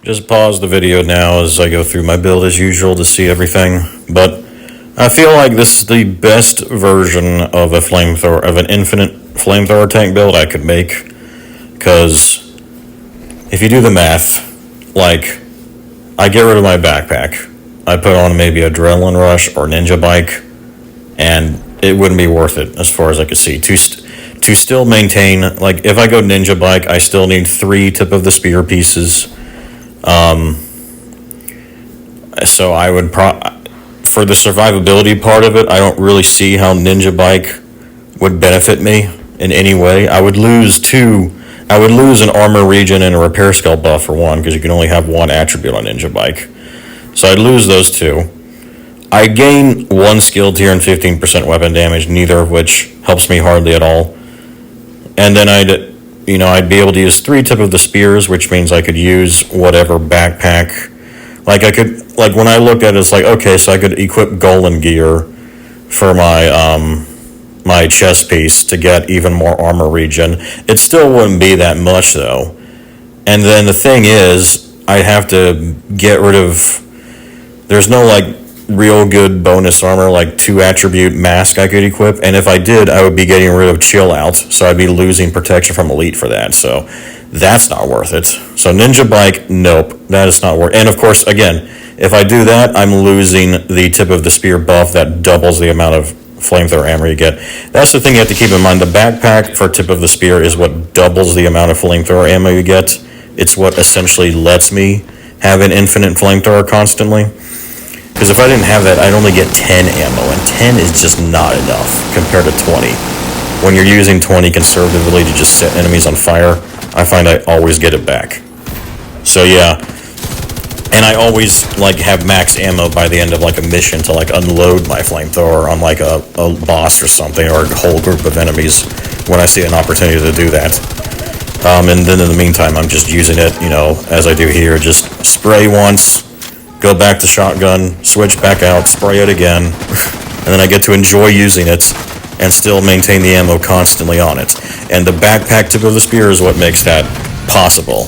Just pause the video now as I go through my build as usual to see everything. But I feel like this is the best version of a flamethrower, of an infinite flamethrower tank build I could make. Because if you do the math, like, I get rid of my backpack. I put on maybe Adrenaline Rush or Ninja Bike, and it wouldn't be worth it as far as I could see. To still maintain, like, if I go Ninja Bike, I still need 3 tip of the spear pieces. So I would for the survivability part of it, I don't really see how Ninja Bike would benefit me in any way. I would lose an armor regen and a repair skill buff for one, because you can only have one attribute on Ninja Bike. So I'd lose those 2. I gain 1 skill tier and 15% weapon damage, neither of which helps me hardly at all. And then I'd be able to use 3 tip of the spears, which means I could use whatever backpack. Like when I looked at it, it's like, okay, so I could equip Golem gear for my chest piece to get even more armor regen. It still wouldn't be that much though. And then the thing is, I'd have to get rid of, there's no like real good bonus armor, like 2 attribute mask I could equip, and if I did, I would be getting rid of chill out, so I'd be losing protection from elite for that, so that's not worth it. So Ninja Bike, nope, that is not worth it. And of course, again, if I do that, I'm losing the tip of the spear buff that doubles the amount of flamethrower ammo you get. That's the thing you have to keep in mind. The backpack for tip of the spear is what doubles the amount of flamethrower ammo you get. It's what essentially lets me have an infinite flamethrower constantly. Because if I didn't have that, I'd only get 10 ammo, and 10 is just not enough compared to 20. When you're using 20 conservatively to just set enemies on fire, I find I always get it back. So yeah, and I always like have max ammo by the end of like a mission to like unload my flamethrower on like a boss or something, or a whole group of enemies when I see an opportunity to do that. And then in the meantime, I'm just using it, as I do here, just spray once, go back to shotgun, switch back out, spray it again, and then I get to enjoy using it and still maintain the ammo constantly on it. And the backpack tip of the spear is what makes that possible.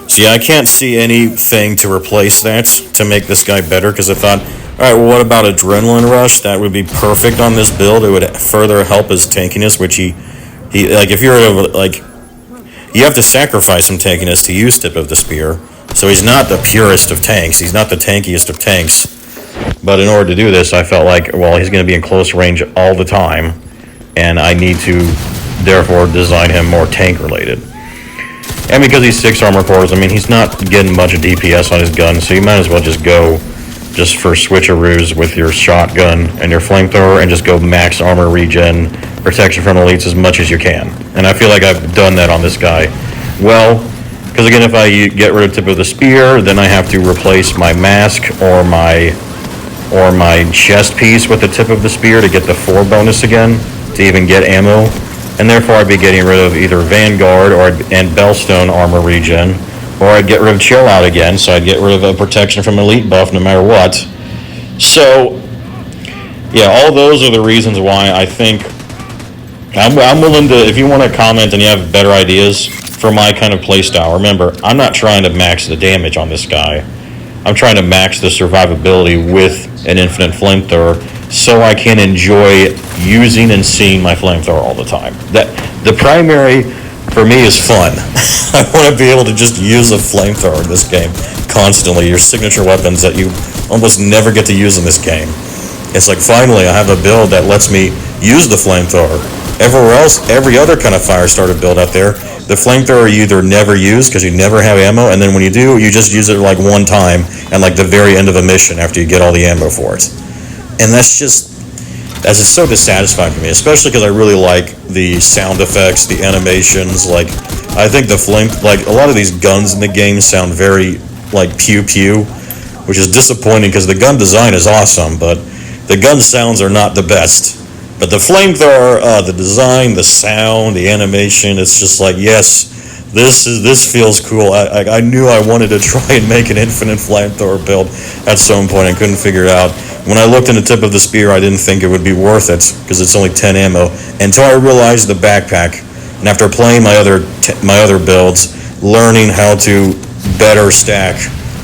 So yeah, I can't see anything to replace that to make this guy better, because I thought, alright, well, what about Adrenaline Rush? That would be perfect on this build. It would further help his tankiness, which he like, if you're like, you have to sacrifice some tankiness to use tip of the spear. So he's not the purest of tanks. He's not the tankiest of tanks. But in order to do this, I felt like, well, he's going to be in close range all the time, and I need to, therefore, design him more tank-related. And because he's 6 armor cores, I mean, he's not getting much of DPS on his gun, so you might as well just go just for switcheroos with your shotgun and your flamethrower, and just go max armor regen, protection from elites as much as you can. And I feel like I've done that on this guy well. Because again, if I get rid of tip of the spear, then I have to replace my mask or my chest piece with the tip of the spear to get the 4 bonus again, to even get ammo. And therefore I'd be getting rid of either Vanguard and Bellstone armor regen, or I'd get rid of chill out again, so I'd get rid of a protection from elite buff no matter what. So yeah, all those are the reasons why I think I'm willing to, if you want to comment and you have better ideas for my kind of playstyle. Remember, I'm not trying to max the damage on this guy. I'm trying to max the survivability with an infinite flamethrower, so I can enjoy using and seeing my flamethrower all the time. The primary for me is fun. I want to be able to just use a flamethrower in this game constantly. Your signature weapons that you almost never get to use in this game. It's like, finally I have a build that lets me use the flamethrower. Everywhere else, every other kind of fire starter build out there, the flamethrower you either never use because you never have ammo, and then when you do, you just use it like one time and like the very end of a mission after you get all the ammo for it. And that's it's so dissatisfying for me, especially because I really like the sound effects, the animations. Like, I think like a lot of these guns in the game sound very like pew pew, which is disappointing because the gun design is awesome, but the gun sounds are not the best. But the flamethrower, the design, the sound, the animation, it's just like, yes, this feels cool. I knew I wanted to try and make an infinite flamethrower build at some point. I couldn't figure it out. When I looked in the tip of the spear, I didn't think it would be worth it because it's only 10 ammo, until I realized the backpack. And after playing my other builds, learning how to better stack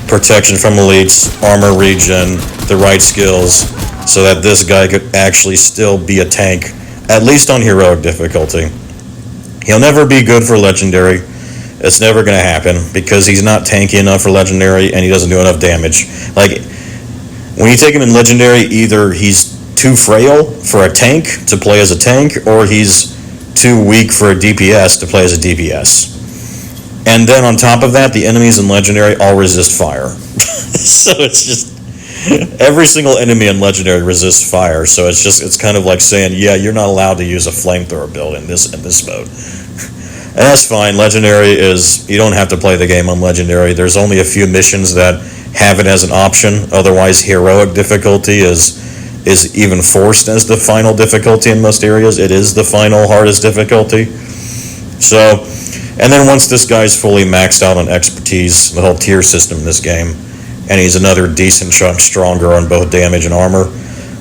protection from elites, armor regen, the right skills, so that this guy could actually still be a tank, at least on heroic difficulty. He'll never be good for legendary. It's never going to happen because he's not tanky enough for legendary and he doesn't do enough damage. Like, when you take him in legendary, either he's too frail for a tank to play as a tank, or he's too weak for a DPS to play as a DPS. And then on top of that, the enemies in legendary all resist fire. So it's just every single enemy in legendary resists fire. So it's kind of like saying, yeah, you're not allowed to use a flamethrower build in this mode. And that's fine. Legendary is, you don't have to play the game on legendary. There's only a few missions that have it as an option. Otherwise, heroic difficulty is even forced as the final difficulty in most areas. It is the final hardest difficulty. So, and then once this guy's fully maxed out on expertise, the whole tier system in this game, and he's another decent chunk stronger on both damage and armor,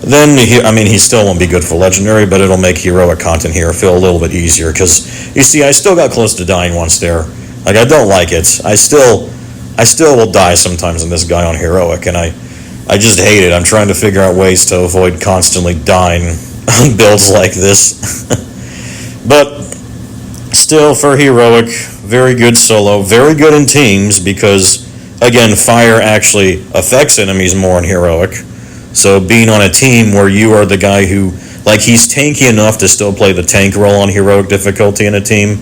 then he still won't be good for legendary, but it'll make heroic content here feel a little bit easier. Because you see, I still got close to dying once there. Like, I don't like it. I still will die sometimes in this guy on heroic, and I just hate it. I'm trying to figure out ways to avoid constantly dying on builds like this. But still, for heroic, very good solo, very good in teams, because again, fire actually affects enemies more in heroic. So being on a team where you are the guy who, like, he's tanky enough to still play the tank role on heroic difficulty in a team.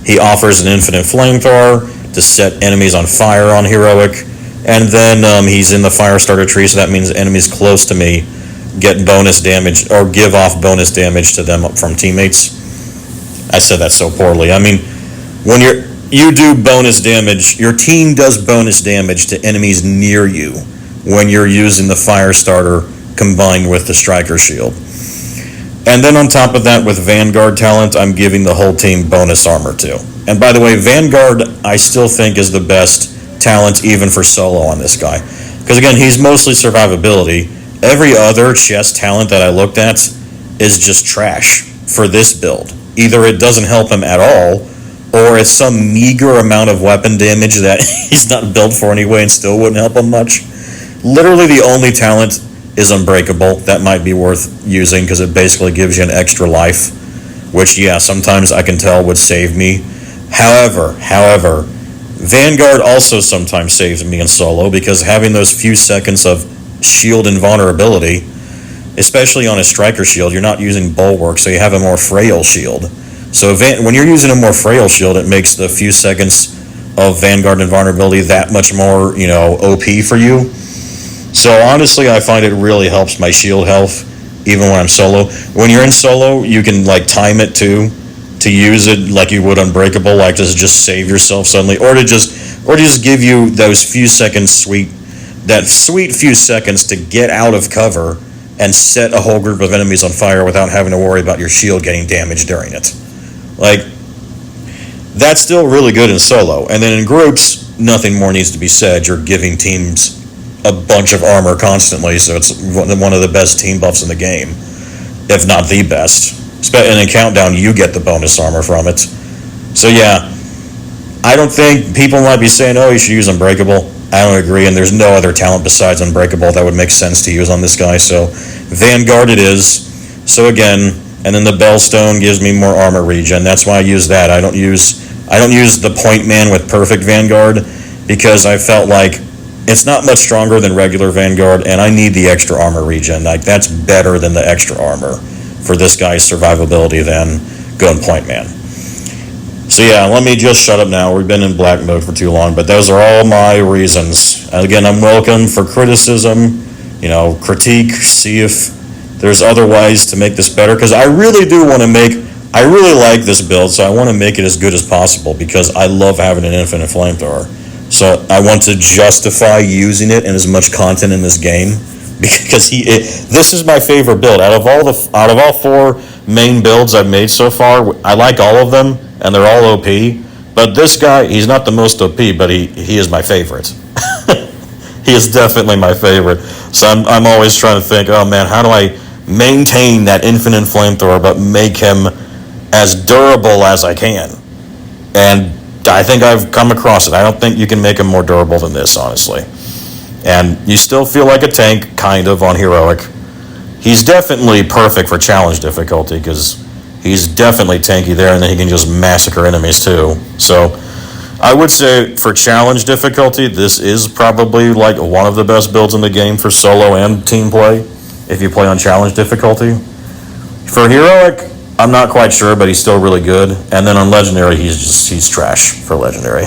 He offers an infinite flamethrower to set enemies on fire on heroic. And then he's in the fire starter tree, so that means enemies close to me get bonus damage, or give off bonus damage to them from teammates. I said that so poorly. I mean, when you do bonus damage, your team does bonus damage to enemies near you when you're using the fire starter combined with the striker shield. And then on top of that, with Vanguard talent, I'm giving the whole team bonus armor too. And by the way, Vanguard I still think is the best talent even for solo on this guy. Because again, he's mostly survivability. Every other chest talent that I looked at is just trash for this build. Either it doesn't help him at all, or it's some meager amount of weapon damage that he's not built for anyway and still wouldn't help him much. Literally the only talent is Unbreakable. That might be worth using because it basically gives you an extra life, which, yeah, sometimes I can tell would save me. However, Vanguard also sometimes saves me in solo, because having those few seconds of shield invulnerability, especially on a striker shield, you're not using bulwark, so you have a more frail shield. So when you're using a more frail shield, it makes the few seconds of Vanguard invulnerability that much more, OP for you. So honestly, I find it really helps my shield health, even when I'm solo. When you're in solo, you can time it too, to use it like you would Unbreakable, like to just save yourself suddenly, or to just give you those few seconds sweet few seconds to get out of cover and set a whole group of enemies on fire without having to worry about your shield getting damaged during it. Like, that's still really good in solo. And then in groups, nothing more needs to be said. You're giving teams a bunch of armor constantly, so it's one of the best team buffs in the game, if not the best. And in Countdown, you get the bonus armor from it. So yeah, I don't think people might be saying, oh, you should use Unbreakable. I don't agree, and there's no other talent besides Unbreakable that would make sense to use on this guy, so Vanguard it is. So again, and then the Bellstone gives me more armor regen. That's why I use that. I don't use the Point Man with Perfect Vanguard, because I felt like it's not much stronger than regular Vanguard, and I need the extra armor regen. Like, that's better than the extra armor for this guy's survivability than going Point Man. So yeah, let me just shut up now. We've been in black mode for too long, but those are all my reasons. Again, I'm welcome for criticism, critique, see if there's other ways to make this better, because I really like this build, so I want to make it as good as possible, because I love having an infinite flamethrower. So I want to justify using it in as much content in this game, because this is my favorite build. Out of all four main builds I've made so far, I like all of them, and they're all OP. But this guy, he's not the most OP, but he is my favorite. He is definitely my favorite. So I'm always trying to think, oh man, how do I maintain that infinite flamethrower but make him as durable as I can? And I think I've come across it. I don't think you can make him more durable than this, honestly. And you still feel like a tank, kind of, on heroic. He's definitely perfect for challenge difficulty because he's definitely tanky there, and then he can just massacre enemies too. So I would say for challenge difficulty, this is probably like one of the best builds in the game for solo and team play if you play on challenge difficulty. For heroic, I'm not quite sure, but he's still really good. And then on legendary, he's trash for legendary.